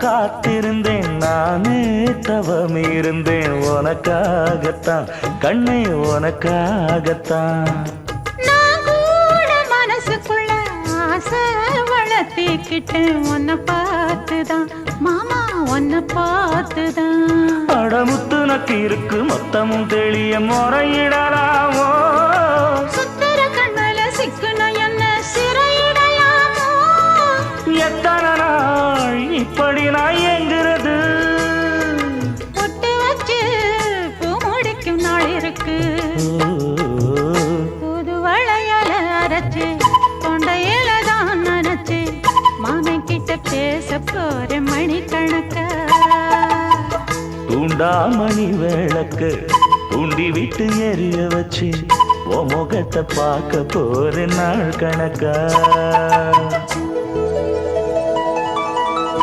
காத்திருந்தேன் நானே தவம் இருந்தேன் உனக்காகத்தான் கண்ணே உனக்காகத்தான் நான் கூட மனசுக்குள்ள ஆசை வளர்த்திக்கிட்டேன் உன்னை பார்த்துதான் மாமா உன்னை பார்த்துதான் அடமுத்து நக்கு இருக்கு மொத்தமும் தெளிய முறையிடலாமோ சுத்தர கண்மல சிக்குன என்ன சிறையிடலாமோ எத்தனை நாள் இப்படி நான் எங்கிறது பொட்டு வச்சு பூ முடிக்கும் நாள் இருக்கு புது வளையல அரைச்சு கொண்டையில தான் நினைச்சு மாமன் கிட்ட பேச போற மணிக்கணக்கா தூண்டாமணி விளக்கு தூண்டி விட்டு எரிய வச்சு உன் முகத்தை பார்க்க போற நாள் கணக்கா